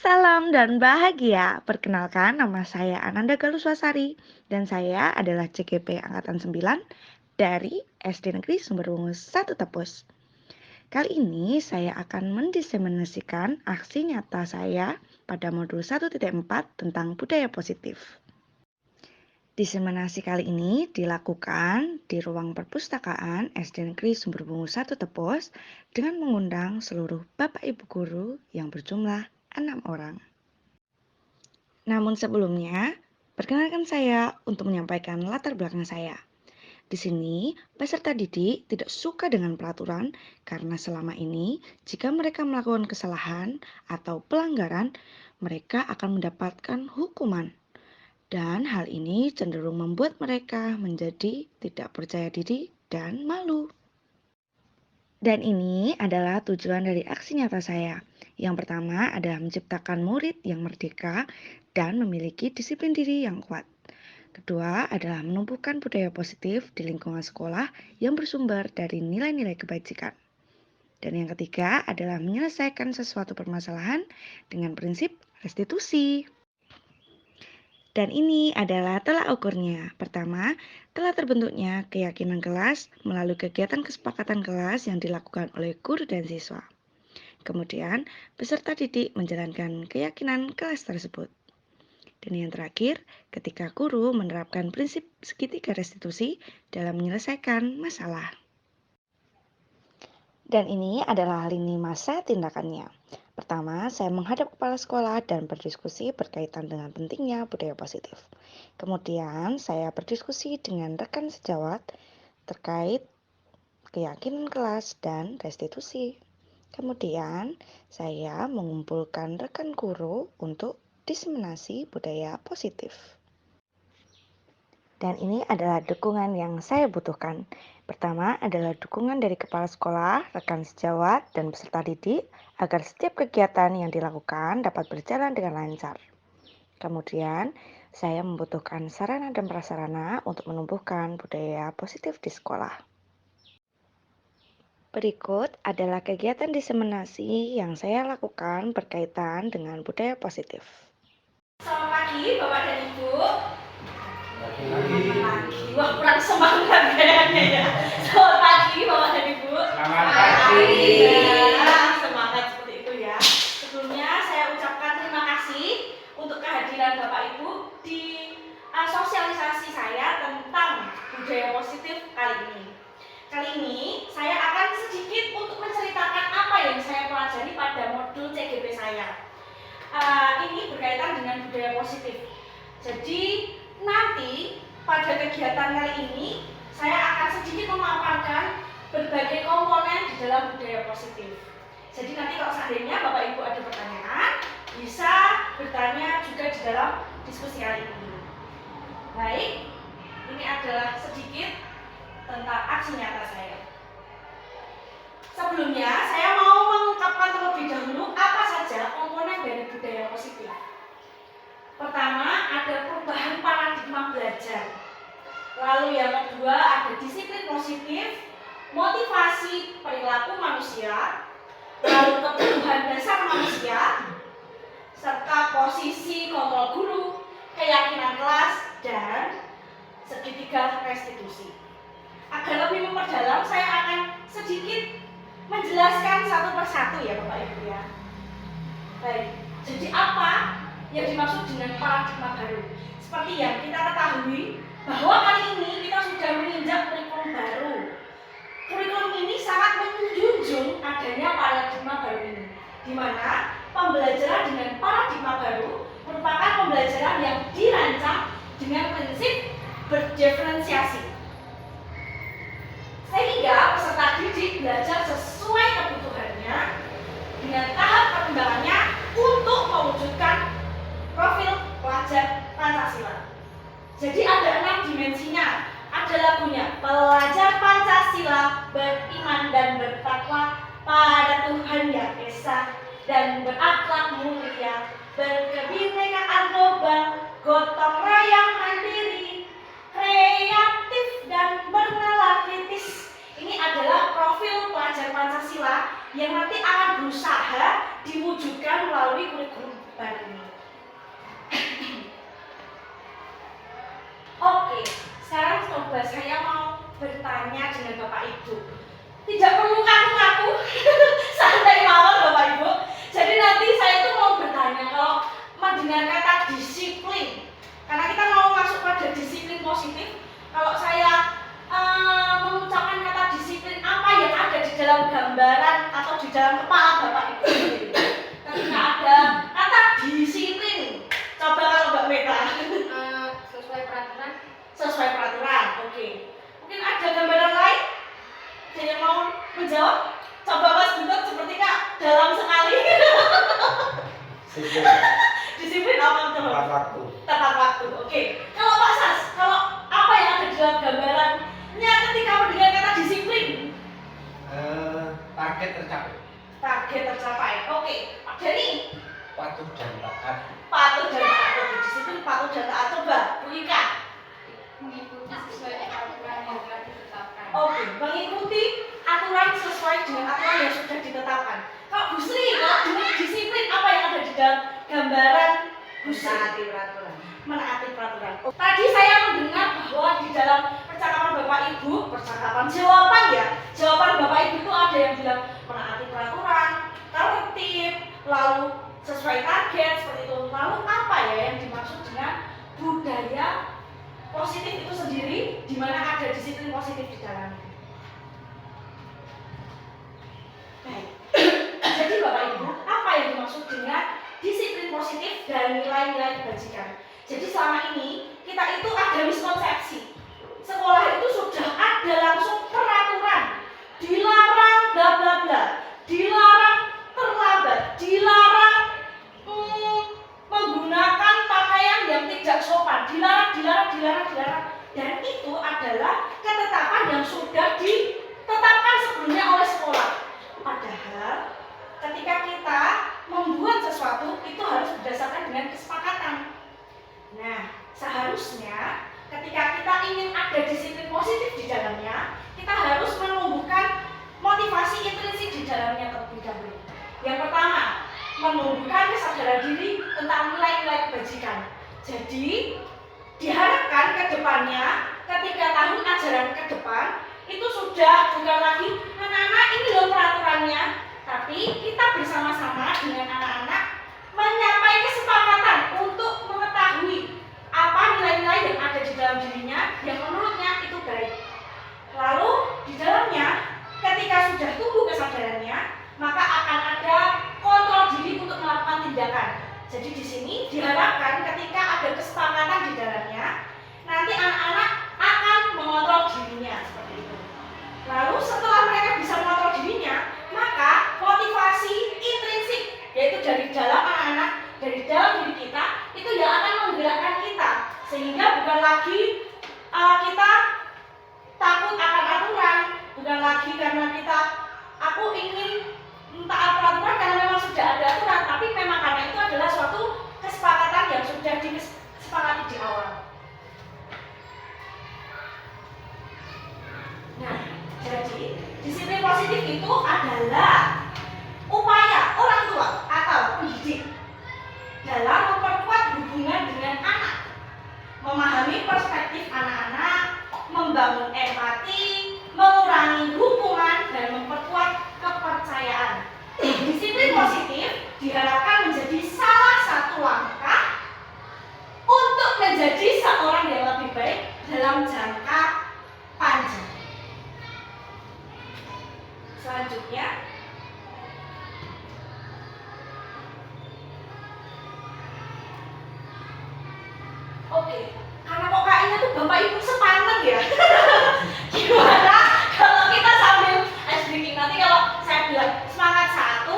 Salam dan bahagia. Perkenalkan, nama saya Ananda Galuswasari dan saya adalah CGP Angkatan 9 dari SD Negeri Sumberwungu 1 Tepus. Kali ini saya akan mendiseminasikan aksi nyata saya pada modul 1.4 tentang budaya positif. Diseminasi kali ini dilakukan di ruang perpustakaan SD Negeri Sumberwungu 1 Tepus dengan mengundang seluruh Bapak Ibu guru yang berjumlah 6 orang. Namun sebelumnya, perkenalkan saya untuk menyampaikan latar belakang saya. Di sini, peserta didik tidak suka dengan peraturan karena selama ini jika mereka melakukan kesalahan atau pelanggaran, mereka akan mendapatkan hukuman. Dan hal ini cenderung membuat mereka menjadi tidak percaya diri dan malu. Dan ini adalah tujuan dari aksi nyata saya. Yang pertama adalah menciptakan murid yang merdeka dan memiliki disiplin diri yang kuat. Kedua adalah menumbuhkan budaya positif di lingkungan sekolah yang bersumber dari nilai-nilai kebajikan. Dan yang ketiga adalah menyelesaikan sesuatu permasalahan dengan prinsip restitusi. Dan ini adalah tolak ukurnya. Pertama, telah terbentuknya keyakinan kelas melalui kegiatan kesepakatan kelas yang dilakukan oleh guru dan siswa. Kemudian, peserta didik menjalankan keyakinan kelas tersebut. Dan yang terakhir, ketika guru menerapkan prinsip segitiga restitusi dalam menyelesaikan masalah. Dan ini adalah lini masa tindakannya. Pertama, saya menghadap kepala sekolah dan berdiskusi berkaitan dengan pentingnya budaya positif. Kemudian, saya berdiskusi dengan rekan sejawat terkait keyakinan kelas dan restitusi. Kemudian, saya mengumpulkan rekan guru untuk diseminasi budaya positif. Dan ini adalah dukungan yang saya butuhkan. Pertama adalah dukungan dari kepala sekolah, rekan sejawat, dan peserta didik agar setiap kegiatan yang dilakukan dapat berjalan dengan lancar. Kemudian, saya membutuhkan sarana dan prasarana untuk menumbuhkan budaya positif di sekolah. Berikut adalah kegiatan diseminasi yang saya lakukan berkaitan dengan budaya positif. Selamat pagi Bapak dan Ibu. Pagi. Wah, kurang semangat kayaknya ya. Selamat pagi Bapak dan Ibu. Selamat pagi. Ya, semangat seperti itu ya. Sebelumnya saya ucapkan terima kasih untuk kehadiran Bapak Ibu di sosialisasi saya tentang budaya positif kali ini. Kali ini saya akan sedikit untuk menceritakan apa yang saya pelajari pada modul CGP saya. Ini berkaitan dengan budaya positif. Jadi nanti pada kegiatan kali ini saya akan sedikit memaparkan berbagai komponen di dalam budaya positif. Jadi nanti kalau seandainya Bapak Ibu ada pertanyaan, bisa bertanya juga di dalam diskusi kali ini. Baik, ini adalah sedikit tentang aksi nyata saya. Sebelumnya saya mau mengungkapkan terlebih dahulu apa saja komponen dari budaya positif. Pertama, ada perubahan paradigma belajar. Lalu yang kedua, ada disiplin positif, motivasi perilaku manusia, lalu kebutuhan dasar manusia, serta posisi kontrol guru, keyakinan kelas, dan segitiga restitusi. Agar lebih memperdalam, saya akan sedikit menjelaskan satu persatu ya Bapak Ibu ya. Baik, jadi apa yang dimaksud dengan paradigma baru? Seperti yang kita ketahui bahwa kali ini kita sudah menginjak kurikulum baru. Kurikulum ini sangat menjunjung adanya paradigma baru ini, di mana pembelajaran dengan paradigma baru merupakan pembelajaran yang dirancang dengan prinsip berdiferensiasi. Sehingga peserta didik belajar sesuai kebutuhannya dengan tahap perkembangannya untuk mewujudkan profil pelajar Pancasila. Jadi ada 6 dimensinya. Ada lagunya, pelajar Pancasila beriman dan bertakwa pada Tuhan Yang Esa dan berakhlak mulia, berkebinekaan global, gotong royong mandiri, kreatif dan bernalar kritis. Ini adalah profil pelajar Pancasila yang nanti akan berusaha di diwujudkan melalui kurikulum baru ini. Oke, sekarang coba saya mau bertanya dengan Bapak Ibu. Tidak perlu kaku-kaku, santai mawon Bapak Ibu. Jadi nanti saya tuh mau bertanya kalau mendengar kata disiplin, karena kita mau masuk pada disiplin positif. Kalau saya mengucapkan kata disiplin, apa yang ada di dalam gambaran atau di dalam kepala Bapak Ibu sendiri? Ketika ada kata disiplin, coba kalau Mbak Meta. Sesuai peraturan. Sesuai peraturan, oke. Mungkin ada gambaran lain? Ada yang mau menjawab? Coba Mas Guntur, seperti Kak dalam sekali. Disiplin apa coba? Tepat waktu. Tepat waktu, oke. Kalau Pak Sas, kalau apa yang ada di dalam gambarannya ketika mendengar kata disiplin? Target tercapai. Target tercapai, oke. Pak Dani? Patuh dan taat. Patuh dan taat, oke. Disiplin, patuh dan taat. Coba, Bu Ika. Mengikuti sesuai aturan yang telah ditetapkan. Oke, mengikuti aturan sesuai dengan aturan yang sudah ditetapkan. Kalau Bu Sri, kalau dengan disiplin apa yang ada di dalam gambaran Bu Sri? Menaati peraturan. Menaati peraturan. Oh, tadi saya mendengar bahwa di dalam percakapan Bapak Ibu, percakapan jawaban ya, jawaban Bapak Ibu itu ada yang bilang menaati peraturan, tertib, lalu sesuai target seperti itu. Lalu apa ya yang dimaksud dengan budaya positif itu sendiri, di mana ada disiplin positif di dalamnya? Baik. Jadi Bapak Ibu, apa yang dimaksud dengan disiplin positif dan nilai-nilai kebajikan? Jadi selama ini kita itu ada miskonsepsi. Sekolah itu sudah ada langsung peraturan, dilarang bla bla bla, dilarang terlambat, dilarang menggunakan pakaian yang tidak sopan, dilarang. Dan itu adalah ketetapan yang sudah ditetapkan sebelumnya oleh sekolah. Padahal ketika kita membuat sesuatu itu harus berdasarkan dengan kesepakatan. Nah, seharusnya ketika kita ingin ada disiplin positif di dalamnya, kita harus menumbuhkan motivasi intrinsik di dalamnya terlebih dahulu. Yang pertama, menumbuhkan kesadaran diri tentang nilai-nilai kebajikan. Jadi, diharapkan ke depannya, ketika tahun ajaran ke depan, itu sudah bukan lagi anak-anak ini loh peraturannya, tapi kita bersama-sama dengan anak-anak menyapai kesepakatan untuk mengetahui apa nilai-nilai yang ada di dalam dirinya yang menurutnya itu baik. Lalu di dalamnya, ketika sudah tumbuh kesadarannya, maka akan ada kontrol diri untuk melakukan tindakan. Jadi di sini diharapkan ketika ada kesepakatan di dalamnya, nanti anak-anak akan mengontrol dirinya seperti itu. Lalu setelah mereka bisa mengontrol dirinya, maka motivasi intrinsik, yaitu dari dalam anak-anak, dari dalam diri kita, itu yang akan menggerakkan kita, sehingga bukan lagi kita takut akan aturan, bukan lagi karena aku ingin taat peraturan karena memang sudah ada aturan, tapi memang karena itu adalah suatu kesepakatan yang sudah disepakati di awal. Nah, jadi disiplin positif itu adalah upaya orang tua atau pendidik dalam memperkuat hubungan dengan anak, memahami perspektif anak-anak, membangun empati, mengurangi hukuman, dan memperkuat kepercayaan. Disiplin positif diharapkan menjadi salah satu langkah untuk menjadi seorang yang lebih baik dalam jangka panjang. Selanjutnya, oke, karena kok kayaknya tuh Bapak Ibu sepaneng ya. Gimana kalau kita sambil ice breaking? Nanti kalau saya bilang semangat 1, 5,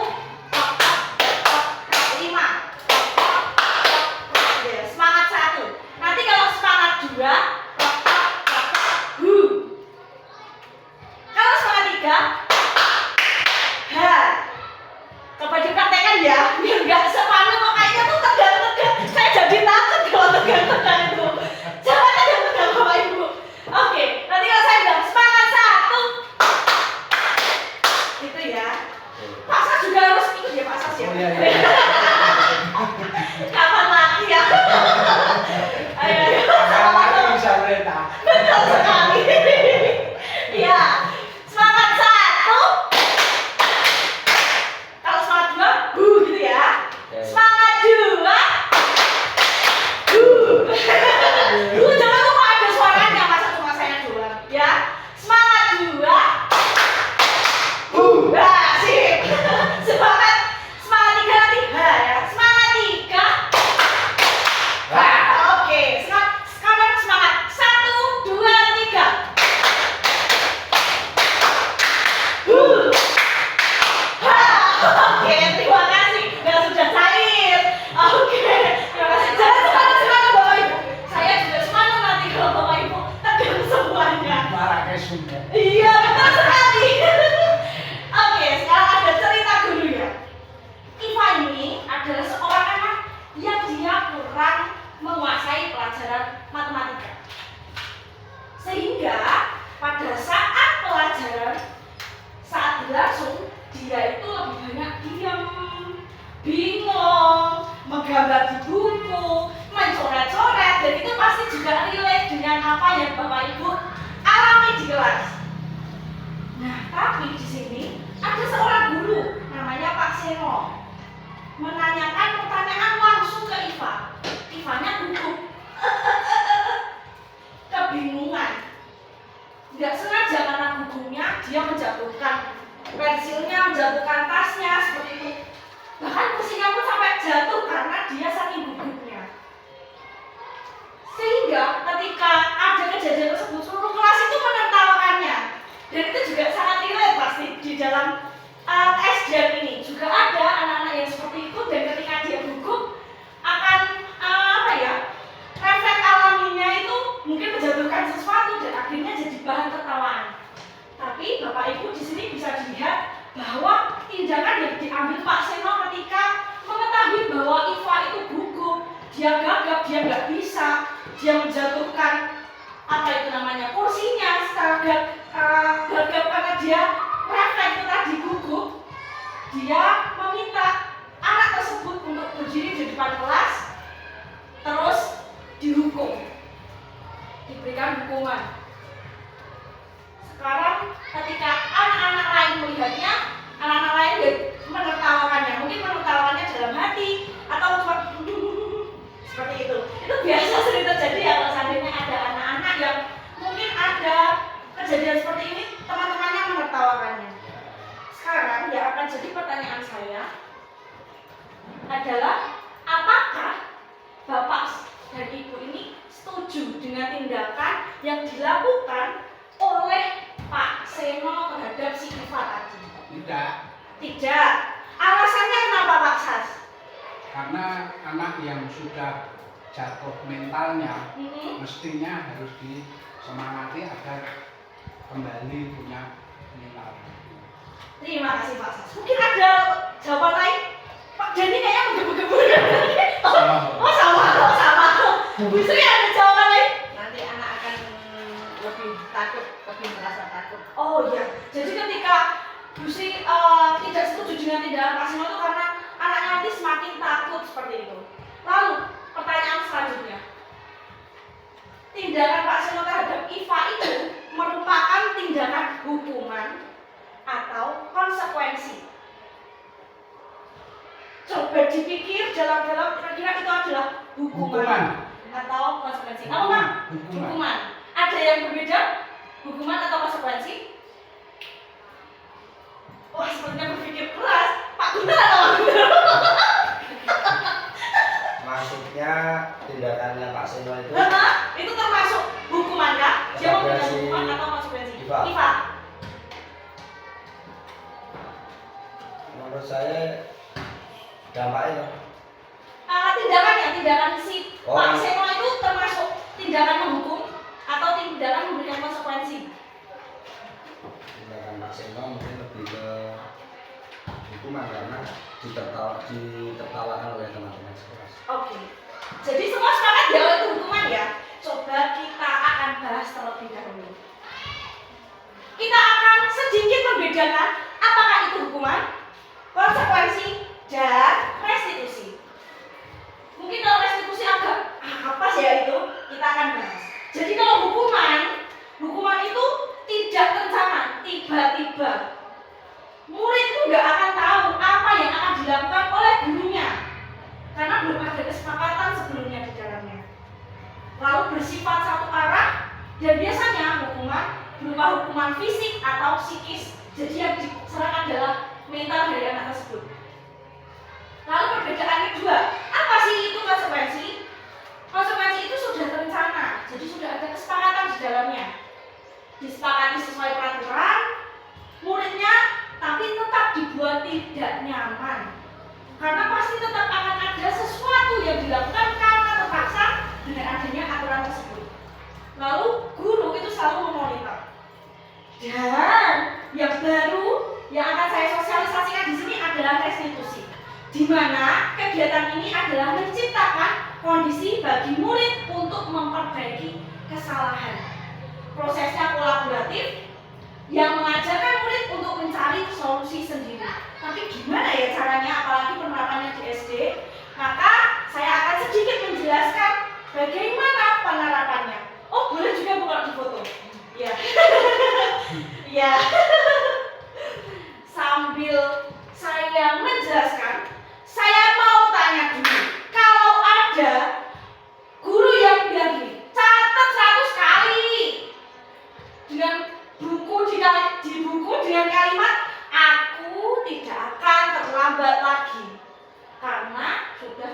ya, semangat 1. Nanti kalau semangat 2, kalau semangat 3, coba dipraktekkan ya, biar nggak sepaneng kok kayaknya tuh tegang-tegang. Saya jadi takut kalau tegang-tegang itu. Jangan tegang-tegang Bapak Ibu. Oke, bingung, menggambar di buku, mencoret-coret, dan itu pasti juga relate dengan apa yang Bapak Ibu alami di kelas. Nah, tapi di sini ada seorang guru namanya Pak Seno menanyakan pertanyaan langsung ke Iva. Ivanya gugup, kebingungan. Nggak sengaja karena gugupnya dia menjatuhkan pensilnya, menjatuhkan tasnya seperti itu. Bahkan kursinya pun sampai jatuh karena dia saking gugupnya. Sehingga ketika ada kejadian tersebut, seluruh kelas itu menertawakannya. Dan itu juga sangat relate pasti di dalam SDN ini. Juga ada anak-anak yang seperti itu, dan ketika dia gugup akan refleks alaminya itu mungkin menjatuhkan sesuatu dan akhirnya jadi bahan tertawaan. Tapi Bapak Ibu di sini bisa dilihat bahwa tindakan yang diambil Pak Seno ketika mengetahui bahwa Iva itu gugup, dia gagap, dia nggak bisa, dia menjatuhkan kursinya, gagap karena dia refleks itu tadi gugup. Dia meminta anak tersebut untuk berdiri di depan kelas, terus dihukum, diberikan hukuman. Sekarang ketika anak-anak lain melihatnya, anak-anak lain menertawakannya. Mungkin menertawakannya dalam hati atau cuma seperti itu. Itu biasa sering terjadi ya kalau seandainya ada anak-anak yang mungkin ada kejadian seperti ini, teman-temannya menertawakannya. Sekarang yang akan jadi pertanyaan saya adalah, apakah Bapak dan Ibu ini setuju dengan tindakan yang dilakukan oleh Pak Seno terhadap si Iva tadi? Tidak. Tidak. Alasannya kenapa Pak Sas? Karena anak yang sudah jatuh mentalnya mestinya harus disemangati agar kembali punya mental. Terima kasih Pak Sas. Mungkin ada jawaban lain? Pak Jani kayaknya menggebu-gebu. Sama. Bu Sri ada jawaban lain? Nanti anak akan lebih takut, lebih merasa takut. Oh iya. Jadi ketika Bu Sri tidak setuju dengan tindakan Pak Seno itu karena anaknya nanti semakin takut seperti itu. Lalu pertanyaan selanjutnya, tindakan Pak Seno terhadap Iva itu merupakan tindakan hukuman atau konsekuensi? Coba dipikir dalam-dalam, kira-kira itu adalah hukuman atau konsekuensi? Apa Pak? Hukuman. Ada yang berbeda? Hukuman atau konsekuensi? Wah, sepertinya berpikir keras. Pak Gunter atau Pak Gunter? Maksudnya tindakannya Pak Seno itu Itu termasuk hukuman kah? Dia memberikan hukuman atau konsekuensi? Iva. menurut saya dampaknya Tindakan si Pak Seno itu termasuk tindakan menghukum atau tindakan memberikan konsekuensi? tindakan Pak Seno mungkin lebih ke hukuman karena ditertawakan oleh teman-teman sekelas. Oke. Jadi semua sepakat ya itu hukuman ya. Coba kita akan bahas terlebih dahulu. Kita akan sedikit membedakan apakah itu hukuman, konsekuensi, dan restitusi. Mungkin kalau restitusi agak apa sih ya itu, kita akan bahas. Jadi kalau hukuman itu tidak terencana, tiba-tiba. Murid itu nggak akan tahu apa yang akan dilakukan oleh gurunya karena belum ada kesepakatan sebelumnya di dalamnya. Lalu bersifat satu arah dan biasanya hukuman berupa hukuman fisik atau psikis. Jadi yang diserahkan adalah mental dari anak tersebut. Lalu perbedaan kedua, apa sih itu konsekuensi? Konsekuensi itu sudah terencana, jadi sudah ada kesepakatan di dalamnya. Disepakati sesuai peraturan, muridnya tapi tetap dibuat tidak nyaman. Karena pasti tetap akan ada sesuatu yang dilakukan karena terpaksa dengan adanya aturan tersebut. Lalu guru itu selalu memonitor. Dan yang baru yang akan saya sosialisasikan di sini adalah restitusi, di mana kegiatan ini adalah menciptakan kondisi bagi murid untuk memperbaiki kesalahan. Prosesnya kolaboratif yang mengajarkan murid untuk mencari solusi sendiri. Tapi gimana ya caranya, apalagi penerapannya di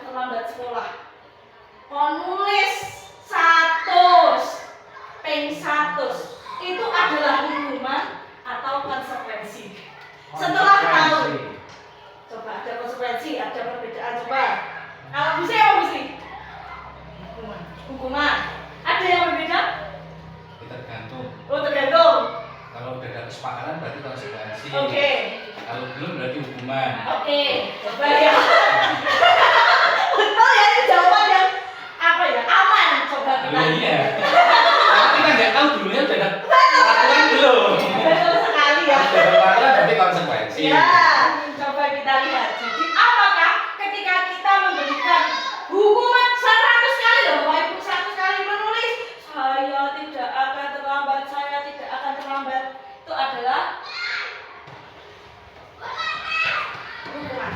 terlambat sekolah. Kon nulis 100 ping 100 itu adalah hukuman atau konsekuensi. Setelah tahu, coba ada konsekuensi, ada perbedaan. Coba kalau Bu Sri apa Bu Sri? Hukuman. Ada yang berbeda? Tergantung. Oh, tergantung. Kalau udah ada kesepakatan berarti konsekuensi. Oke. Kalau belum berarti hukuman. Oke, coba ya. Betul ya, ini jawaban yang apa ya? Aman. Coba kita. Oh iya. Tapi kan nggak tahu dulunya udah ada peraturan belum. Betul sekali ya. Udah ada peraturan berarti konsekuensi. Ya, coba kita lihat. Jadi apakah ketika kita memberikan hukuman 100 kali loh, Bapak Ibu 100 kali menulis saya tidak akan terlambat, saya tidak akan terlambat, itu adalah hukuman.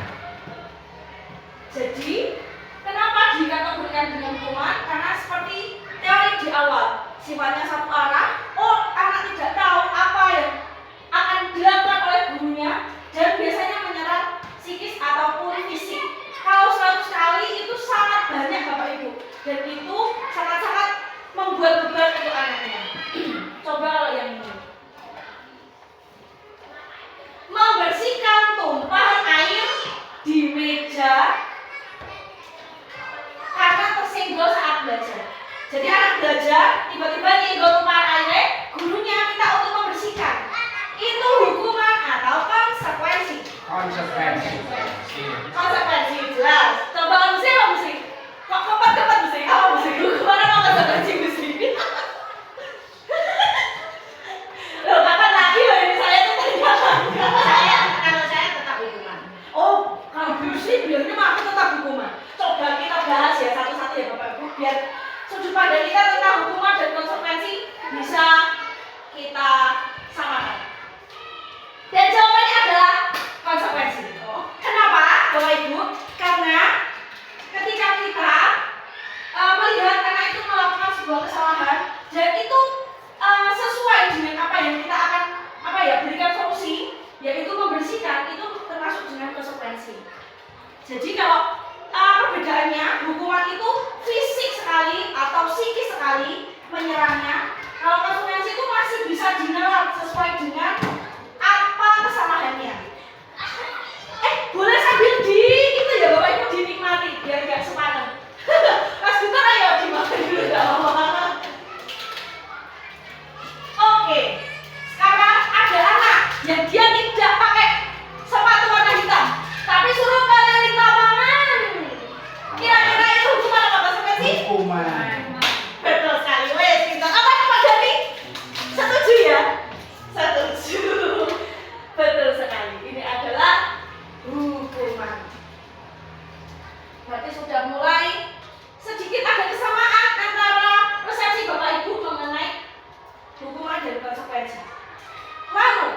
Jadi kenapa dikategorikan dengan hukuman? Karena seperti teori di awal, sifatnya satu arah. Oh, anak tidak tahu apa yang akan dilakukan oleh gurunya dan biasanya menyerang psikis ataupun fisik. Kalau 100 kali itu sangat banyak Bapak Ibu, dan itu sangat-sangat membuat beban untuk anaknya. Coba kalau yang ini, membersihkan tumpahan air di meja karena tersenggol saat belajar. Jadi anak belajar tiba-tiba nyenggol tumpahan airnya, gurunya minta untuk membersihkan. Itu hukuman atau konsekuensi? Konsekuensi. Konsekuensi jelas. Coba kamu sih, kamu sih. Kok cepat sih? Kamu sih. Hukuman atau konsekuensi sih? Loh, kapan lagi loh ini saya tuh ternyata. Kalau saya tetap hukuman. Oh, kalau dulu sih bilangnya mah aku tetap hukuman. Coba kita bahas ya satu-satu ya Bapak Ibu, biar sudut pandang kita tentang hukuman dan konsekuensi bisa kita samakan. Dan jawabannya adalah konsekuensi. Kenapa Bapak Ibu? Karena ketika kita melihat anak itu melakukan sebuah kesalahan dan itu sesuai dengan apa yang kita akan berikan solusi, yaitu membersihkan, itu termasuk dengan konsekuensi. Jadi kalau perbedaannya, hukuman itu fisik sekali atau psikis sekali menyerangnya. Kalau konsekuensi itu masih bisa dinelan sesuai dengan apa kesalahannya. Boleh sambil itu ya Bapak Ibu dinikmati biar nggak sepadan. Mas Guntur ayo dimakan dulu nggak apa-apa. Oke, sekarang ada anak yang dia tidak pakai sepatu warna hitam, tapi suruh keliling lapangan. Kira-kira itu hukuman apa konsekuensi? Hukuman. Betul sekali, wes pintar. Apa Pak Gani? Setuju ya? Setuju. Betul sekali. Ini adalah hukuman. Berarti sudah mulai sedikit ada kesamaan antara persepsi Bapak Ibu mengenai hukuman dan konsekuensi. Lalu,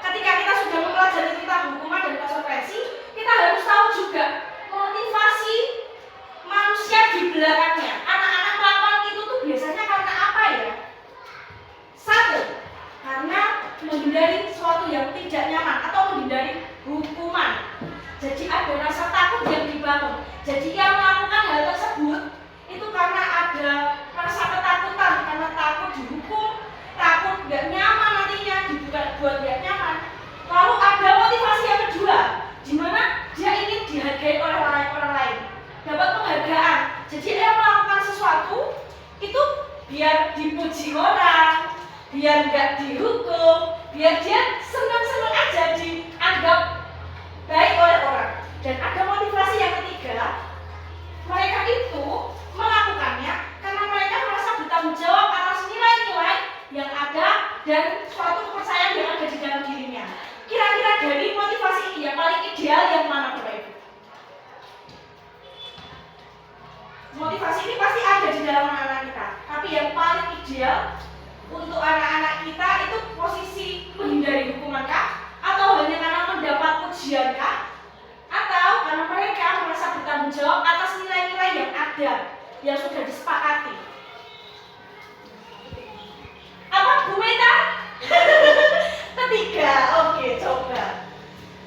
ketika kita sudah mempelajari tentang hukuman dan konsekuensi, kita harus tahu juga motivasi manusia di belakangnya. Anak-anak melakukan itu tuh biasanya karena apa ya? Satu, karena menghindari sesuatu yang tidak nyaman atau menghindari hukuman. Jadi ada rasa takut yang dibangun. Jadi yang melakukan hal tersebut itu karena ada rasa ketakutan, karena takut dihukum, takut nggak nyaman nantinya, buat nggak nyaman. Lalu ada motivasi yang kedua, di mana dia ingin dihargai oleh orang lain, dapat penghargaan. Jadi dia melakukan sesuatu itu biar dipuji orang, biar nggak dihukum, biar dia senang-senang aja dianggap baik oleh orang. Dan ada motivasi yang ketiga, mereka itu melakukannya karena mereka merasa bertanggung jawab atas nilai-nilai yang ada dan suatu kepercayaan yang ada di dalam dirinya. Kira-kira dari motivasi ini yang paling ideal yang mana Bapak Ibu? Motivasi ini pasti ada di dalam anak-anak kita, tapi yang paling ideal untuk anak-anak kita itu posisi menghindari hukuman kah? Atau hanya karena mendapat pujian kah? Atau karena mereka merasa bertanggung jawab atas nilai-nilai yang ada, yang sudah disepakati? Apa Bu Meta? Ketiga, oke coba.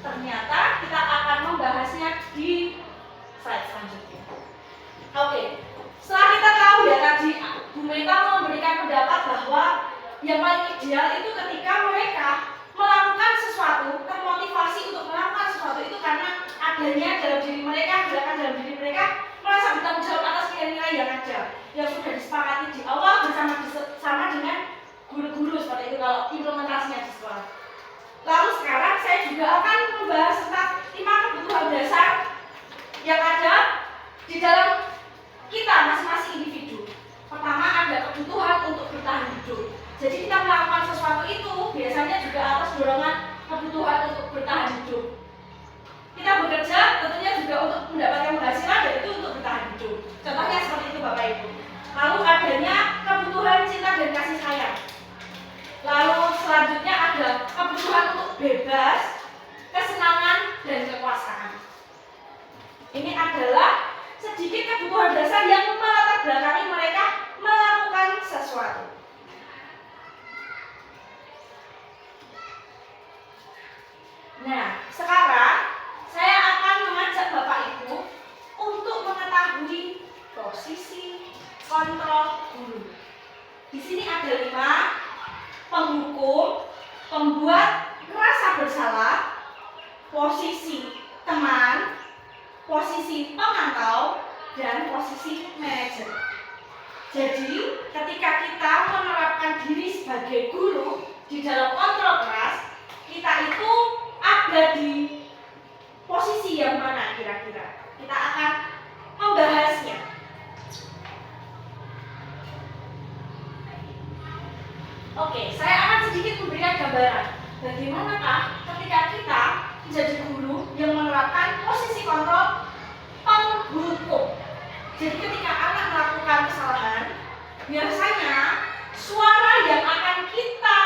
Ternyata kita akan membahasnya di slide selanjutnya. ideal itu ketika mereka melakukan sesuatu, termotivasi untuk melakukan sesuatu itu karena adanya dalam diri mereka, gerakan dalam diri mereka merasa bertanggung jawab atas nilai-nilai yang ada, yang sudah disepakati di awal bersama dengan guru-guru seperti itu kalau implementasinya di sekolah. Lalu sekarang saya juga akan membahas tentang 5 kebutuhan dasar yang ada di dalam kita masing-masing individu. Pertama, ada kebutuhan untuk bertahan hidup. Jadi kita melakukan sesuatu itu biasanya juga atas dorongan kebutuhan untuk bertahan hidup. Kita bekerja tentunya juga untuk mendapatkan penghasilan dan itu untuk bertahan hidup. Contohnya seperti itu Bapak Ibu. Lalu adanya kebutuhan cinta dan kasih sayang. Lalu selanjutnya ada kebutuhan untuk bebas, kesenangan, dan kekuasaan. Ini adalah sedikit kebutuhan dasar yang melatar belakangi mereka melakukan sesuatu. Nah, sekarang saya akan mengajak Bapak Ibu untuk mengetahui posisi kontrol guru. Di sini ada 5: penghukum, pembuat merasa bersalah, posisi teman, posisi pemantau, dan posisi manajer. Jadi, ketika kita menerapkan diri sebagai guru di dalam kontrol keras, kita itu ada di posisi yang mana kira-kira? Kita akan membahasnya. Oke, saya akan sedikit memberikan gambaran bagaimanakah ketika kita menjadi guru yang menerapkan posisi kontrol penghukum. Jadi ketika anak melakukan kesalahan, biasanya suara yang akan kita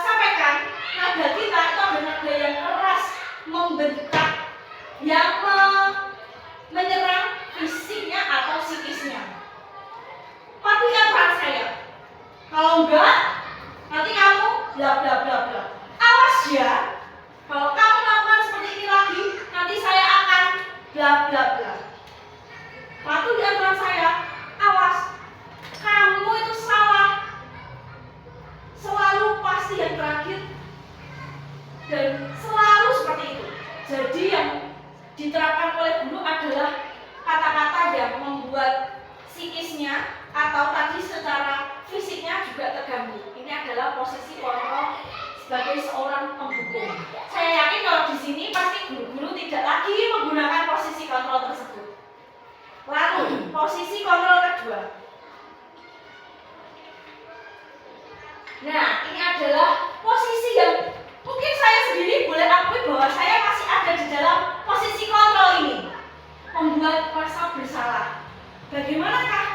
sampaikan, nada kita itu adalah nada yang keras, membentak, yang menyerang fisiknya atau psikisnya. Patuhi aturan saya. Kalau enggak, nanti kamu bla bla bla bla. Awas ya, kalau kamu melakukan seperti ini lagi, nanti saya akan bla bla bla. Patuhi aturan saya. Awas, kamu itu salah. Selalu pasti yang terakhir dan selalu seperti itu. Jadi yang diterapkan oleh guru adalah kata-kata yang membuat psikisnya atau tadi secara fisiknya juga terganggu. Ini adalah posisi kontrol sebagai seorang penghukum. Saya yakin kalau di sini pasti guru-guru tidak lagi menggunakan posisi kontrol tersebut. Lalu posisi kontrol kedua. Nah, ini adalah posisi yang mungkin saya sendiri boleh akui bahwa saya masih ada di dalam posisi kontrol ini, membuat rasa bersalah. Bagaimanakah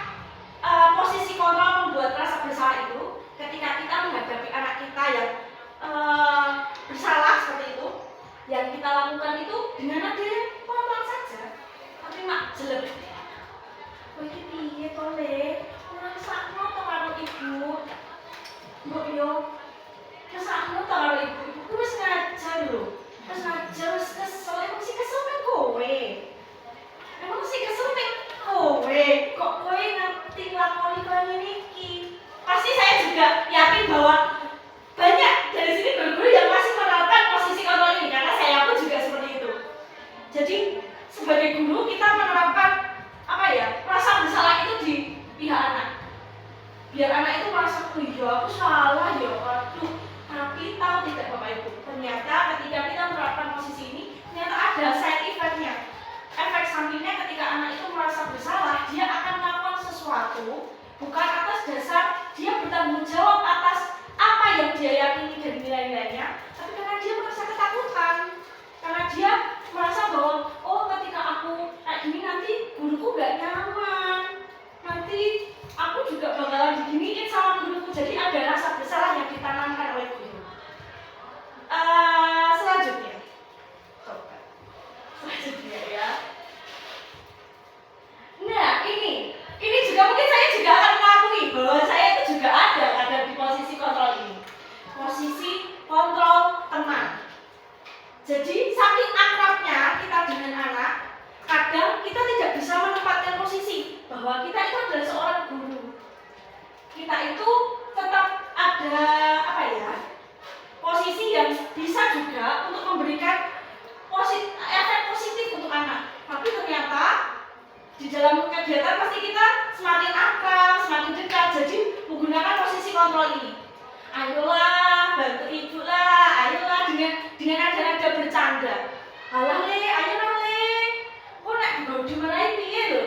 posisi kontrol membuat rasa bersalah itu? Ketika kita menghadapi anak kita yang bersalah seperti itu, yang kita lakukan itu dengan nada yang pelan saja, tapi mak jelek. Kowe iki piye to, Le? Ora sakno to karo ibu. Mbok yo kesakno to karo ibu. Ibu wis ngajar lho. Wis ngajar wis kesel, emang sih kesel kan kowe. Emang sih kesel nek kowe. Kok kowe ngerti lakoni koyo ngene iki? Pasti saya juga yakin bahwa banyak dari sini guru-guru yang masih menerapkan posisi kontrol ini karena saya pun juga seperti itu. Jadi sebagai guru kita menerapkan rasa bersalah itu di pihak anak. Biar anak itu merasa, oh iya aku salah ya, aduh. Tapi tahu tidak Bapak Ibu, ternyata ketika kita menerapkan posisi ini, ternyata ada side effect-nya. Efek sampingnya ketika anak itu merasa bersalah, dia akan melakukan sesuatu bukan atas dasar dia bertanggung jawab atas apa yang dia yakini dan nilai-nilainya, tapi karena dia merasa ketakutan, karena dia merasa bahwa oh ketika aku kayak gini nanti guruku gak nyaman, nanti aku juga bakalan diginiin sama guruku. Jadi ada rasa bersalah yang ditanamkan oleh guru. Selanjutnya ya. Nah ini juga mungkin saya juga akan mengakui bahwa saya itu juga ada di posisi kontrol ini, posisi kontrol teman. Jadi saking akrabnya kita dengan anak, kadang kita tidak bisa menempatkan posisi bahwa kita itu adalah seorang guru. Kita itu tetap ada ada apa ya? Posisi yang bisa juga untuk memberikan efek positif untuk anak. Tapi ternyata di dalam kegiatan pasti kita semakin akrab, semakin dekat. Jadi menggunakan posisi kontrol ini. Ayolah, bantu ibu lah. Ayolah dengan nada-nada bercanda. Alah le, ayolah le. Kok nak baru dimarahin piye lho?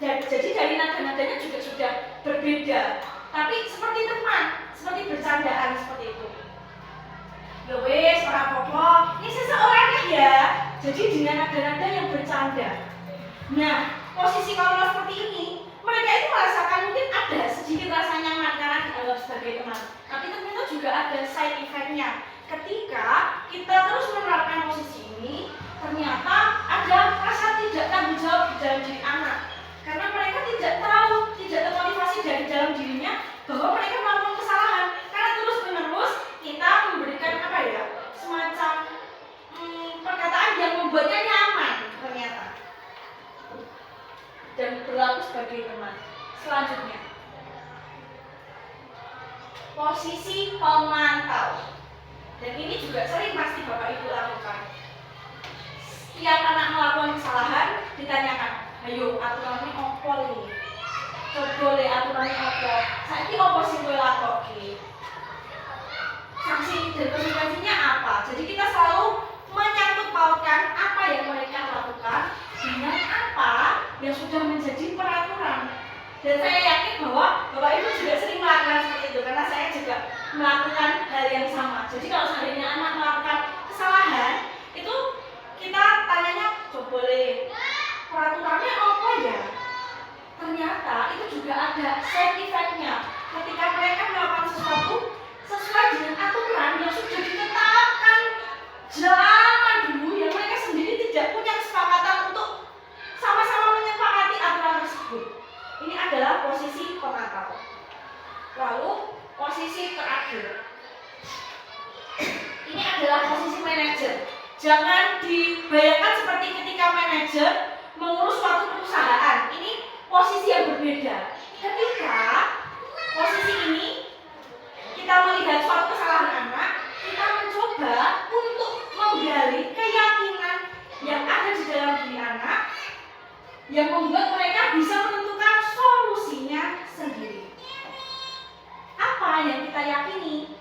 Jadi dari nada-nadanya juga sudah berbeda. Tapi seperti teman, seperti bercandaan seperti itu. Ya wes, ora apa-apa. Ini seseorangnya ya. Jadi dengan nada-nada yang bercanda. Nah, posisi kontrol seperti ini, mereka itu merasakan mungkin ada sedikit rasa nyaman karena dianggap sebagai teman. Tapi ternyata juga ada side effect-nya. Ketika kita terus menerapkan posisi ini, ternyata ada rasa tidak tanggung jawab di dalam diri anak. Karena mereka tidak tahu, tidak termotivasi dari dalam dirinya bahwa mereka melakukan kesalahan. Karena terus-menerus kita memberikan apa ya, semacam perkataan yang membuatnya nyaman ternyata. Dan berlaku sebagai teman. Selanjutnya, posisi pemantau. Dan ini juga sering pasti Bapak Ibu lakukan. Setiap anak melakukan kesalahan, ditanyakan, ayo aturannya opo nih? Coba le aturannya opo? Saiki opo sing kowe lakoke? Sanksi dan konsekuensinya apa? Jadi kita selalu menyangkut pautkan apa yang mereka lakukan dengan apa yang sudah menjadi peraturan. Dan saya yakin bahwa Bapak Ibu juga sering melakukan seperti itu karena saya juga melakukan hal yang sama. Jadi kalau seandainya anak melakukan kesalahan, itu kita tanyanya, coba le peraturannya apa ya? Ternyata itu juga ada side effect-nya. Ketika mereka melakukan sesuatu sesuai dengan aturan yang sudah ditetapkan zaman dulu, yang mereka sendiri tidak punya kesepakatan untuk sama-sama menyepakati aturan tersebut. Ini adalah posisi pemantau. Lalu posisi terakhir, ini adalah posisi manajer. Jangan dibayangkan seperti ketika manajer mengurus suatu perusahaan. Ini posisi yang berbeda. Ketika posisi ini kita melihat suatu kesalahan anak, kita mencoba untuk menggali keyakinan yang ada di dalam diri anak yang membuat mereka bisa menentukan solusinya sendiri. Apa yang kita yakini?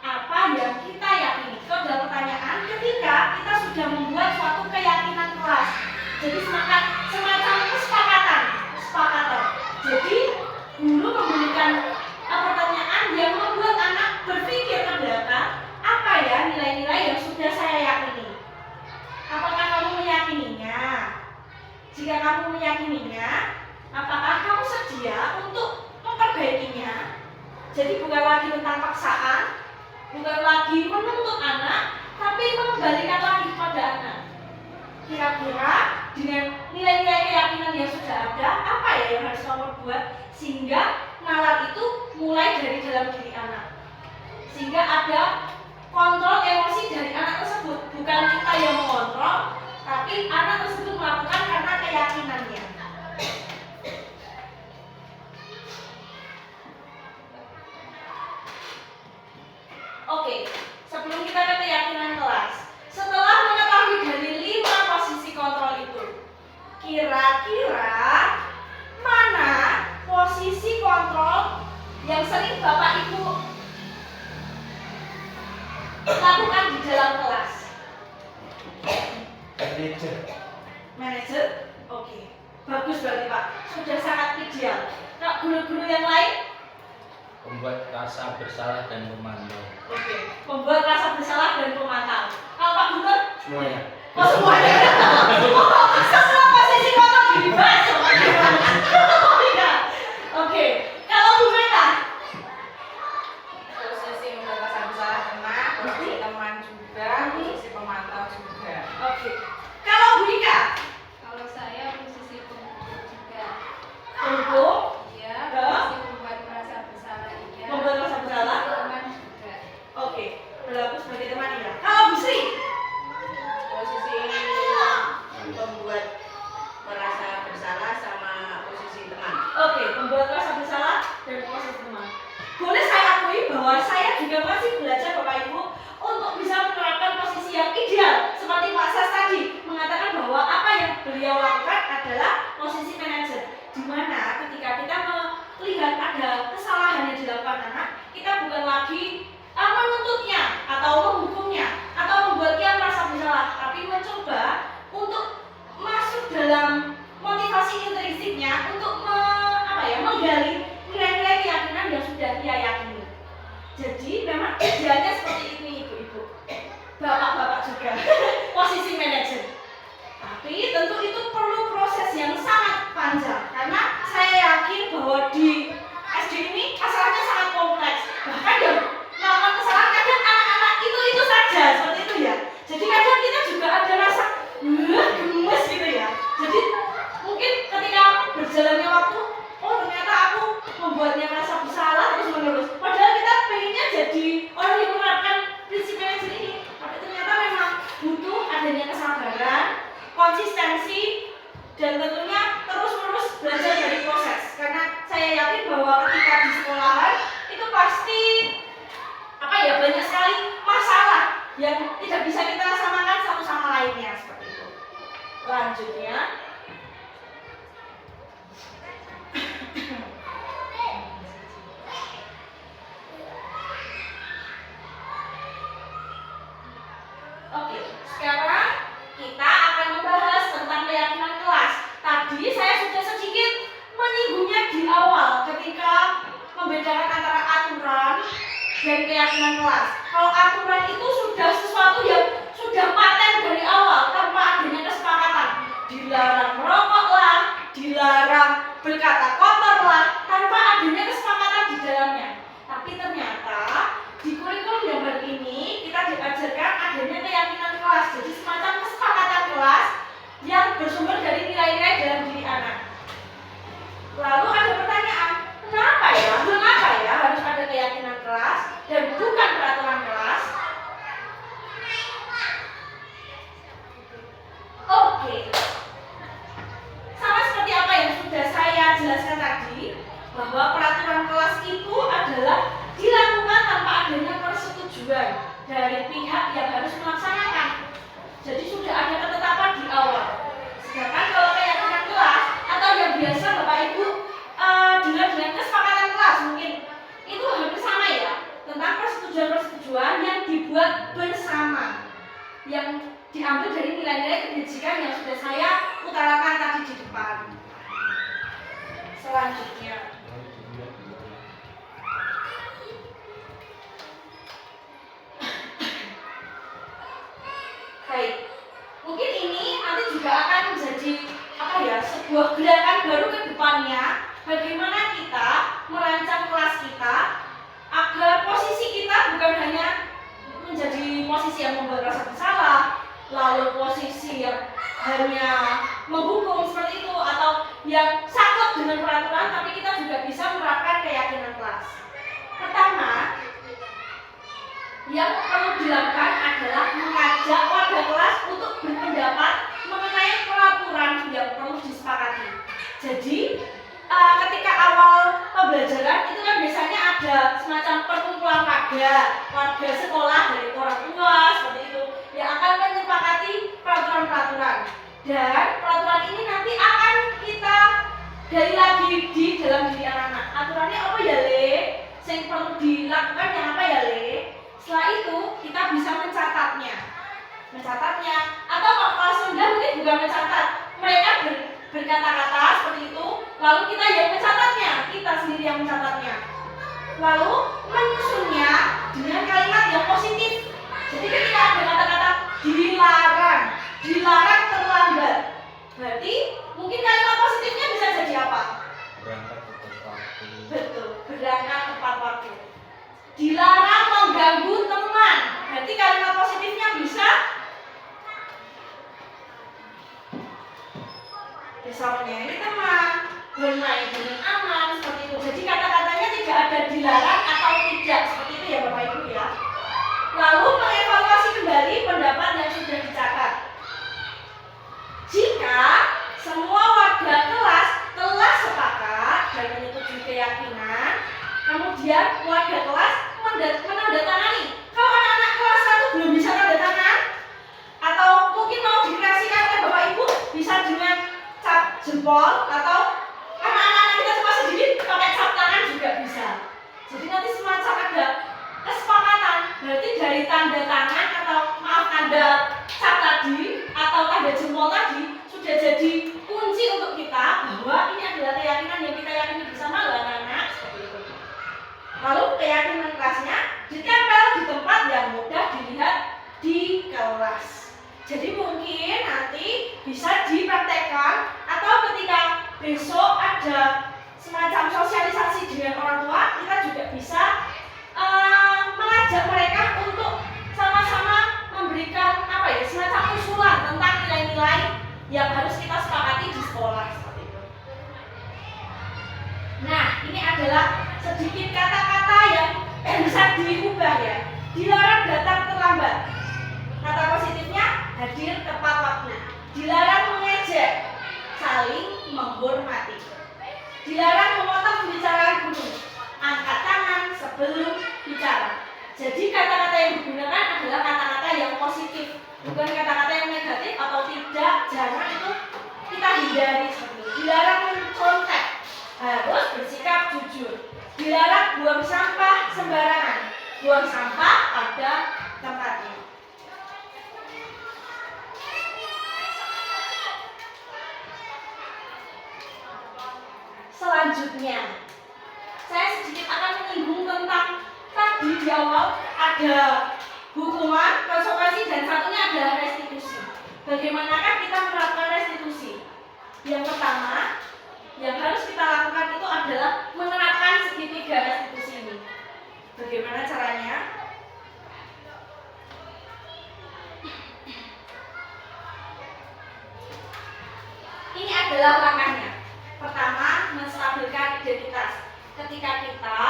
Apa yang kita yakini? Itu adalah pertanyaan ketika kita sudah membuat suatu keyakinan kelas. Jadi semacam kesepakatan. Jadi guru memberikan pertanyaan yang membuat anak berpikir ke belakang, apa ya nilai-nilai yang sudah saya yakini? Apakah kamu meyakininya? Jika kamu meyakininya, apakah kamu sedia untuk memperbaikinya? Jadi bukan lagi tentang paksaan, bukan lagi menuntut anak, tapi mengembalikan lagi kepada anak. Kira-kira dengan nilai-nilai keyakinan yang sudah ada, apa ya yang harus kamu buat sehingga nalar itu mulai dari dalam diri anak, sehingga ada kontrol emosi dari anak tersebut. Bukan kita yang mengontrol, tapi anak tersebut melakukan karena keyakinannya. Oke, sebelum kita ke keyakinan kelas, setelah mengetahui dari 5 posisi kontrol itu, kira-kira mana posisi kontrol yang sering Bapak Ibu lakukan di dalam kelas? Manajer? Oke, bagus berarti Pak, sudah sangat ideal. Nah, guru-guru yang lain? Membuat rasa bersalah dan memantau. Oke, membuat rasa bersalah dan pemantau. Kalau Pak Gubernur? Semuanya. Oh semuanya. Oh, semua posisi kontrol dibahas semuanya. Oke, kalau Bu Meta? Posisi membuat rasa bersalah teman, posisi teman juga, posisi pemantau juga. Oke, kalau Bu Ika? Kalau saya posisi pembunuh juga. Hukum? Iya, posisi membuat merasa bersalah iya. Membuat rasa bersalah? Teman juga. Oke, berlaku sebagai teman ya. Kalau Bu Sri? Posisi membuat juga masih belajar Bapak Ibu untuk bisa menerapkan posisi yang ideal seperti Pak Sas tadi mengatakan bahwa apa yang beliau lakukan adalah posisi manajer, di mana ketika kita melihat ada kesalahan yang dilakukan anak, kita bukan lagi menuntutnya atau menghukumnya atau membuat dia merasa bersalah, tapi mencoba untuk masuk dalam motivasi intrinsiknya untuk menggali nilai-nilai keyakinan yang sudah dia yakini. Jadi memang idealnya seperti ini ibu-ibu, bapak-bapak juga posisi manajer. Tapi tentu itu perlu proses yang sangat panjang, karena saya yakin bahwa di SD ini masalahnya sangat kompleks. Bahkan yang melakukan kesalahan kadang anak-anak itu saja seperti itu ya. Jadi kadang kita juga ada rasa gemes gitu ya. Jadi mungkin ketika berjalannya waktu, oh ternyata aku membuatnya merasa bersalah terus menerus. Padahal kita pengennya jadi orang yang menerapkan prinsip manajer ini, tapi ternyata memang butuh adanya kesabaran, konsistensi, dan tentunya terus-menerus belajar dari proses. Karena saya yakin bahwa ketika di sekolahan itu pasti banyak sekali masalah yang tidak bisa kita samakan satu sama lainnya seperti itu. Lanjutnya, oke, sekarang kita akan membahas tentang keyakinan kelas. Tadi saya sudah sedikit menyinggungnya di awal ketika membedakan antara aturan dan keyakinan kelas. Kalau aturan itu sudah sesuatu yang sudah paten dari awal tanpa adanya kesepakatan. Dilarang merokok lah, dilarang berkata kotor lah, tanpa adanya kesepakatan di dalamnya. Tapi ternyata di kurikulum yang baru ini kita diajarkan adanya keyakinan kelas. Jadi semacam kesepakatan kelas yang bersumber dari nilai-nilai dalam diri anak. Lalu ada pertanyaan, mengapa ya harus ada keyakinan kelas dan bukan peraturan kelas? Oke, sama seperti apa yang sudah saya jelaskan tadi, bahwa peraturan kelas itu adalah dilakukan tanpa adanya persetujuan dari pihak yang harus melaksanakan. Jadi sudah ada ketetapan di awal. Sedangkan kalau keyakinan kelas atau yang biasa Bapak Ibu dengan kesepakatan kelas mungkin itu hampir sama ya, tentang persetujuan-persetujuan yang dibuat bersama, yang diambil dari nilai-nilai kebajikan yang sudah saya utarakan tadi di depan. Selanjutnya, baik, mungkin ini nanti juga akan menjadi sebuah gerakan baru ke depannya, bagaimana kita merancang kelas kita agar posisi kita bukan hanya menjadi posisi yang membuat rasa bersalah, lalu posisi yang hanya menghukum seperti itu, atau yang saklek dengan peraturan, tapi kita juga bisa menerapkan keyakinan kelas. Pertama, yang perlu dilakukan adalah mengajak warga kelas untuk berpendapat mengenai peraturan yang perlu disepakati. Jadi ketika awal pembelajaran itu kan biasanya ada semacam perkumpulan warga sekolah dari orang tua seperti itu yang akan menyepakati peraturan-peraturan, dan peraturan ini nanti akan kita gali lagi di dalam diri anak-anak. Aturannya apa ya Le? Yang perlu dilakukan yang apa ya Le? Setelah itu kita bisa mencatatnya, atau kalau kelas rendah mungkin juga mencatat. Mereka berkata-kata seperti itu, lalu kita yang mencatatnya, kita sendiri yang mencatatnya, lalu menyusunnya dengan kalimat yang positif. Jadi ketika ada kata-kata dilarang terlambat, berarti mungkin kalimat positifnya bisa jadi apa? Berangkat tepat waktu. Betul, berangkat tepat waktu. Dilarang mengganggu teman, berarti kalimat positifnya bisa menyayangi teman, bermain dengan aman, seperti itu. Jadi kata-katanya tidak ada dilarang atau tidak, seperti itu ya Bapak Ibu ya. Lalu mengevaluasi kembali pendapat yang sudah dicatat. Jika semua warga kelas telah sepakat dan menyetujui keyakinan, kemudian warga kelas menandatangani tanda tangani. Kalau anak-anak kelas 1 belum bisa tanda tangan, atau mungkin mau dikreasikan oleh Bapak Ibu, bisa dengan cap jempol, atau anak-anak kita cuma sedikit pakai cap tangan juga bisa. Jadi nanti semacam ada kesepakatan, berarti dari tanda tangan atau maaf tanda cap tadi atau tanda jempol tadi sudah jadi kunci untuk kita bahwa ini adalah keyakinan yang kita yakini bersama loh anak-anak, seperti itu. Lalu keyakinan kelasnya ditempel di tempat yang mudah dilihat di kelas. Jadi mungkin nanti bisa dipraktekkan atau ketika besok ada semacam sosialisasi dengan orang tua, kita juga bisa mengajak mereka untuk sama-sama memberikan semacam usulan tentang nilai-nilai yang harus kita sepakati di sekolah, seperti itu. Nah, ini adalah sedikit kata-kata yang bisa diubah ya. Dilarang datang terlambat. Kata positifnya hadir tepat waktu. Dilarang mengejek, saling menghormati. Dilarang memotong pembicaraan guru. Angkat tangan sebelum bicara. Jadi kata-kata yang digunakan adalah kata-kata yang positif, bukan kata-kata yang negatif atau tidak. Jangan itu kita hindari seperti itu. Dilarang mencontek, harus bersikap jujur. Dilarang buang sampah sembarangan. Buang sampah pada tempatnya. Selanjutnya, saya sedikit akan menyinggung tentang tadi di awal ada hukuman, konsekuensi, dan satunya adalah restitusi. Bagaimanakah kita menerapkan restitusi? Yang pertama, yang harus kita lakukan itu adalah menerapkan segitiga restitusi ini. Bagaimana caranya? Ini adalah langkahnya. Pertama, menstabilkan identitas. Ketika kita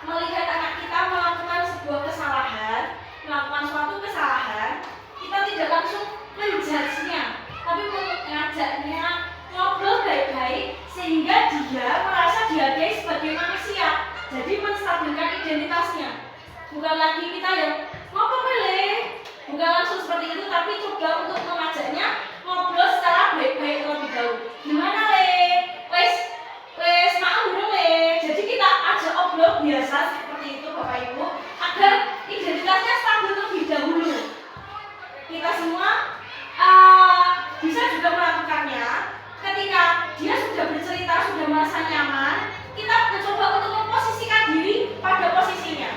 melihat anak kita melakukan sebuah kesalahan, melakukan suatu kesalahan, kita tidak langsung menjudge-nya, tapi mengajaknya ngobrol baik-baik sehingga dia merasa dihargai sebagai manusia. Jadi menstabilkan identitasnya. Bukan lagi kita yang ngobrol boleh, bukan langsung seperti itu, tapi coba untuk mengajaknya ngobrol secara baik-baik terlebih dahulu. Gimana le? Wes maaf dulu le. Jadi kita ajak obrol biasa seperti itu Bapak Ibu agar identitasnya stabil terlebih dahulu. Kita semua bisa juga melakukannya ketika dia sudah bercerita, sudah merasa nyaman. Kita mencoba untuk memposisikan diri pada posisinya.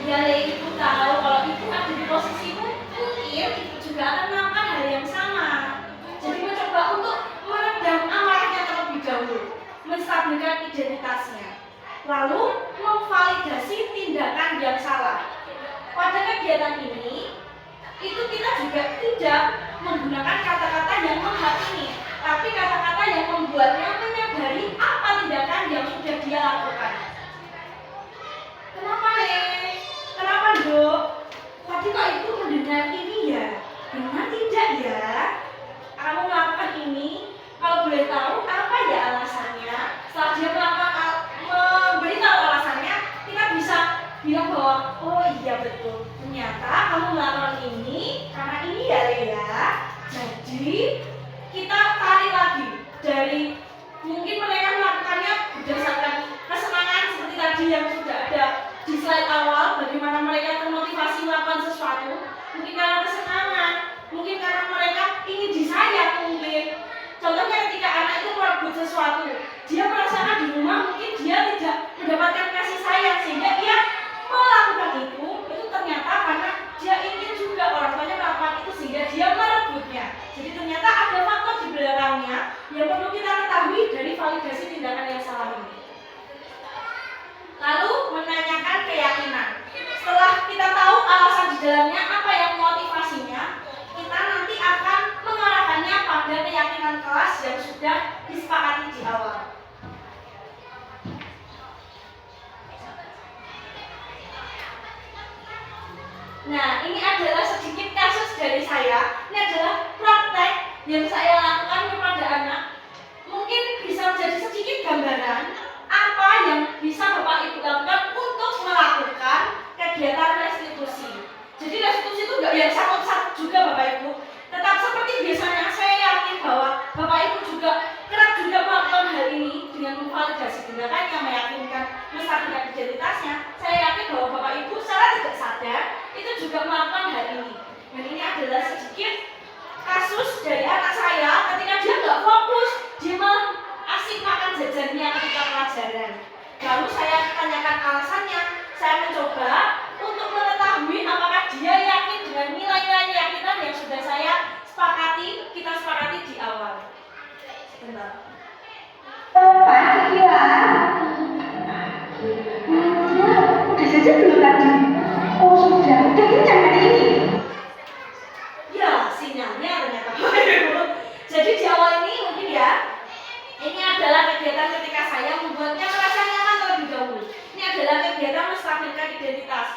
Ya le, ibu tahu kalau ibu ada di posisimu, mungkin ibu juga akan melakukan hal yang sama. Jadi mencoba untuk meredam amarahnya terlebih dahulu, menstabilkan identitasnya, lalu memvalidasi tindakan yang salah. Pada kegiatan ini, itu kita juga tidak menggunakan kata-kata yang menghakimi, tapi kata-kata yang membuatnya menyadari apa tindakan yang sudah dia lakukan. Kenapa le? Kenapa dok? Tadi kok ibu mendengar ini ya? Benar tidak ya? Kamu melakukan ini? Kalau boleh tahu apa ya alasannya? Setelah dia memberitahu alasannya, kita bisa bilang bahwa oh iya betul, ternyata kamu melakukan ini karena ini ya Lea. Jadi kita tarik lagi dari mungkin mereka melakukannya berdasarkan kesenangan seperti tadi yang sudah ada di slide awal, bagaimana mereka termotivasi melakukan sesuatu, mungkin karena kesenangan, mungkin karena mereka ingin disayang mungkin. Contohnya ketika anak itu merebut sesuatu, dia merasakan di rumah mungkin dia tidak mendapatkan kasih sayang sehingga dia melakukan itu ternyata karena dia ingin juga orang tuanya melakukan itu sehingga dia merebutnya. Jadi ternyata ada faktor di belakangnya yang perlu kita ketahui dari validasi tindakan yang salah ini. Lalu menanyakan keyakinan. Setelah kita tahu alasan di dalamnya, apa yang motivasinya, kita nanti akan mengarahkannya pada keyakinan kelas yang sudah disepakati di awal. Nah, ini adalah sedikit kasus dari saya. Ini adalah praktek yang saya lakukan kepada anak. Mungkin bisa menjadi sedikit gambaran apa yang bisa Bapak Ibu lakukan untuk melakukan kegiatan restitusi nggak yang sakit-sakit juga Bapak Ibu. Tetap seperti biasanya, saya yakin bahwa Bapak Ibu juga kerap juga melakukan hal ini dengan memvalidasi tindakannya, meyakinkan menstabilkan identitasnya. Saya yakin bahwa Bapak Ibu secara tidak sadar itu juga melakukan hal ini. Dan ini adalah sedikit kasus dari anak saya ketika dia nggak fokus, dia malah asik makan jajannya ketika pelajaran. Lalu saya tanyakan alasannya, saya mencoba untuk mengetahui apakah dia yakin dengan nilai-nilai keyakinan yang sudah kita sepakati di awal. Sebentar. Udah saja belum tadi. Oh sudah kenyang hari ini. Ya, sinyalnya ternyata. Jadi di awal ini mungkin ya, ini adalah kegiatan ketika saya membuatnya merasa nyaman terlebih dahulu. Ini adalah kegiatan menstabilkan identitas.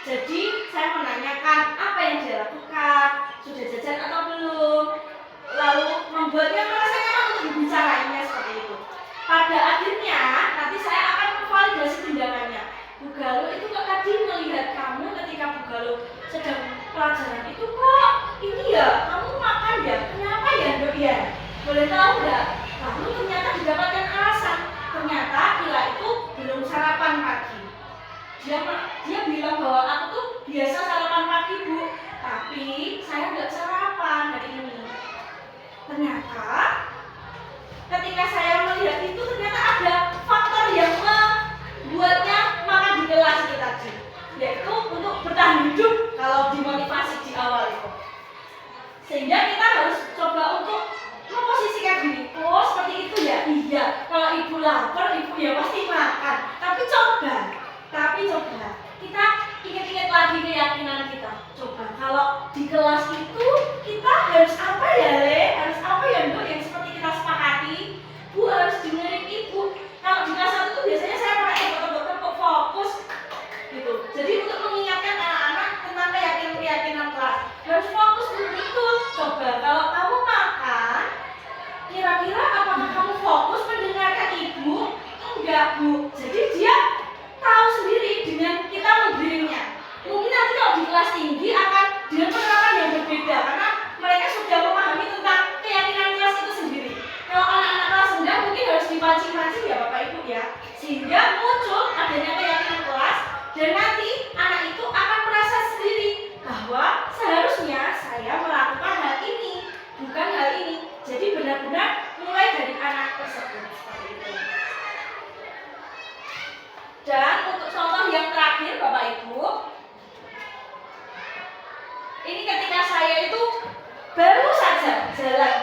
Jadi saya menanyakan apa yang dia lakukan, sudah jajan atau belum, lalu membuatnya merasa nyaman untuk dibicarainnya seperti itu. Pada akhirnya nanti saya akan memvalidasi tindakannya. Bu Galuh itu kok tadi melihat kamu ketika Bu Galuh sedang pelajaran itu kok ini ya, kamu makan ya, kenapa ya Dok ya? Boleh tahu nggak? Lalu ternyata didapatkan alasan, ternyata Ila itu belum sarapan pagi. Dia bilang bahwa aku tuh biasa sarapan pagi Bu, tapi saya nggak sarapan hari ini. Ternyata ketika saya melihat itu ternyata ada faktor yang membuatnya makan di kelas itu tadi, yaitu untuk bertahan hidup kalau dimotivasi di awal itu. Sehingga kita harus coba untuk memposisikan diri, oh seperti itu ya, iya kalau ibu lapar ibu ya pasti makan, tapi coba kita ingat-ingat lagi keyakinan kita. Coba kalau di kelas itu kita harus apa ya Le, harus apa ya Dok yang seperti kita sepakati. Bu harus dengerin ibu. Kalau di kelas 1 itu biasanya saya pakai tepuk-tepuk fokus gitu. Jadi untuk mengingatkan anak-anak tentang keyakinan kelas harus fokus untuk itu. Coba kalau kamu makan, kira-kira apakah kamu fokus mendengarkan ibu? Enggak Bu. Jadi dia tahu sendiri dengan kita memberinya. Mungkin nanti kalau di kelas tinggi akan dengan penerapan yang berbeda karena mereka sudah memahami tentang keyakinan kelas itu sendiri. Kalau anak-anak kelas rendah mungkin harus dipancing-pancing ya Bapak Ibu ya, sehingga muncul adanya keyakinan kelas dan nanti anak itu akan merasa sendiri bahwa seharusnya saya melakukan hal ini, bukan hal ini. Jadi benar-benar mulai dari anak tersebut seperti itu. Dan untuk contoh yang terakhir Bapak Ibu, ini ketika saya itu baru saja jalan,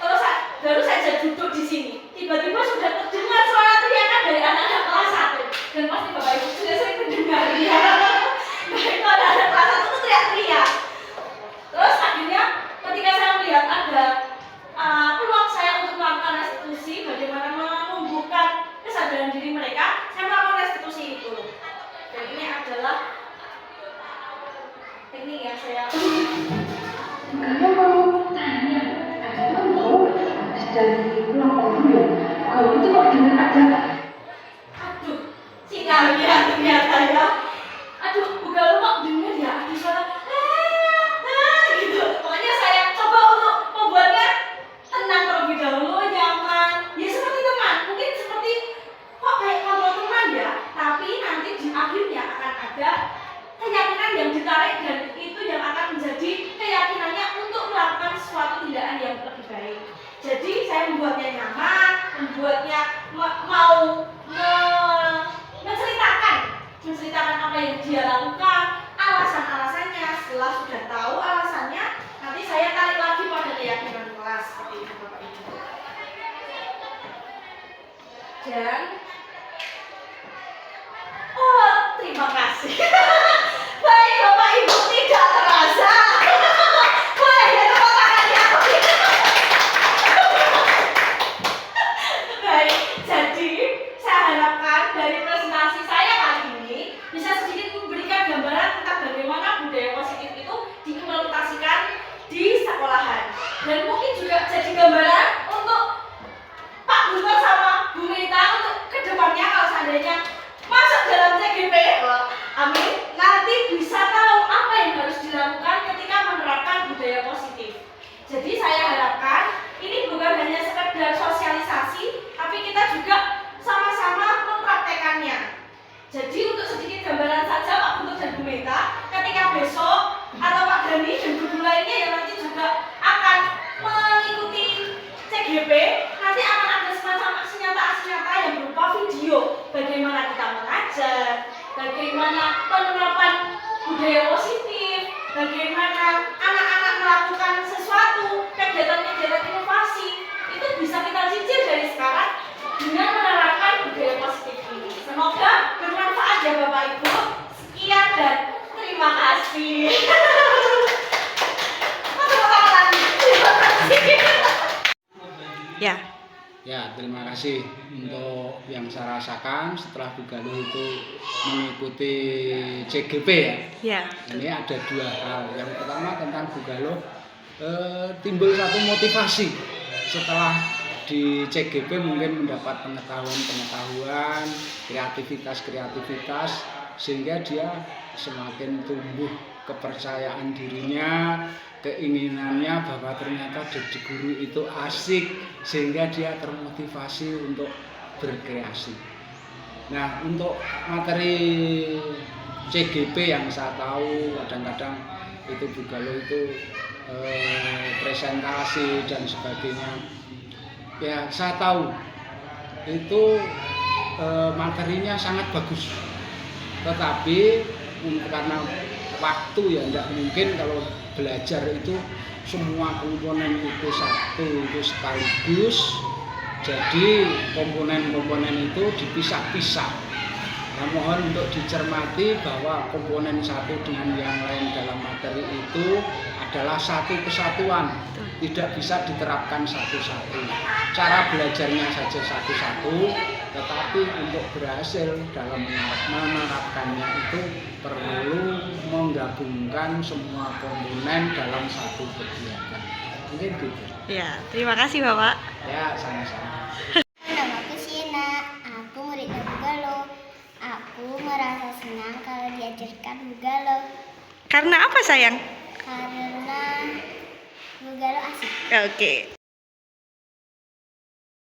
terus baru saja duduk di sini, tiba-tiba sudah terdengar suara teriakan dari anak-anak kelas 1. Dan pasti Bapak Ibu sudah sering mendengar ya. Nah itu anak-anak kelas 1 itu teriak-teriak. Terus akhirnya ketika saya melihat ada peluang saya untuk melakukan restitusi, bagaimana menumbuhkan kesadaran diri mereka, saya melakukan restitusi itu. Dan ini adalah teknik yang saya Kamu mau tanya, kamu dari pulang dulu ya? Kalau itu kok dengar ada? aduh, sinyalnya ternyata ya. Aduh, Bu Galuh kok dengar ya? Ada suara gitu. Pokoknya saya coba untuk membuatnya tenang terlebih dahulu, nyaman. Ya seperti teman, mungkin seperti kok kayak kalau teman ya. Tapi nanti di akhirnya akan ada keyakinan yang ditarik dan itu yang akan menjadi keyakinannya untuk melakukan suatu tindakan yang lebih baik. Jadi saya membuatnya nyaman, membuatnya mau menceritakan apa yang dia lakukan, alasan-alasannya. Setelah sudah tahu alasannya, nanti saya tarik lagi pada keyakinan kelas seperti itu Bapak Ibu. Dan oh terima kasih. Baik Bapak Ibu, tidak terasa. Boleh ya tepuk tangannya. Baik, jadi saya harapkan dari presentasi saya kali ini bisa sedikit memberikan gambaran tentang bagaimana budaya positif itu diimplementasikan di sekolahan. Dan mungkin juga jadi gambaran untuk Pak Guntur sama Bu Mita untuk kedepannya kalau seandainya masuk dalam CGP, amin, nanti bisa tahu apa yang harus dilakukan bagaimana penerapan budaya positif, bagaimana anak-anak melakukan sesuatu, kegiatan-kegiatan inovasi, itu bisa kita cicil dari sekarang dengan menerapkan budaya positif ini. Semoga bermanfaat ya Bapak Ibu. Sekian dan terima kasih. Tepuk tangan lagi. Terima kasih. Ya, Ya, terima kasih untuk yang saya rasakan setelah Bugalo itu mengikuti CGP ya. ya. Ini ada dua hal. Yang pertama tentang Bugalo, timbul satu motivasi setelah di CGP mungkin mendapat pengetahuan, kreativitas, sehingga dia semakin tumbuh kepercayaan dirinya, keinginannya bahwa ternyata jadi guru itu asik, sehingga dia termotivasi untuk berkreasi. Nah, untuk materi CGP yang saya tahu kadang-kadang itu Bugalo itu presentasi dan sebagainya. Ya, saya tahu itu materinya sangat bagus. Tetapi karena waktu ya tidak mungkin kalau belajar itu semua komponen itu satu itu sekaligus. Jadi komponen-komponen itu dipisah-pisah. Nah, mohon untuk dicermati bahwa komponen satu dengan yang lain dalam materi itu adalah satu kesatuan, tidak bisa diterapkan satu-satu. Cara belajarnya saja satu-satu, tetapi untuk berhasil dalam menerapkannya itu perlu menggabungkan semua komponen dalam satu kegiatan. Mungkin gitu. Ya, terima kasih Bapak. Ya, sama-sama. Namaku Sina, aku murid Bugalo. Aku merasa senang kalau diajarkan Bugalo Karena apa sayang? karena Bugalo asik. Oke.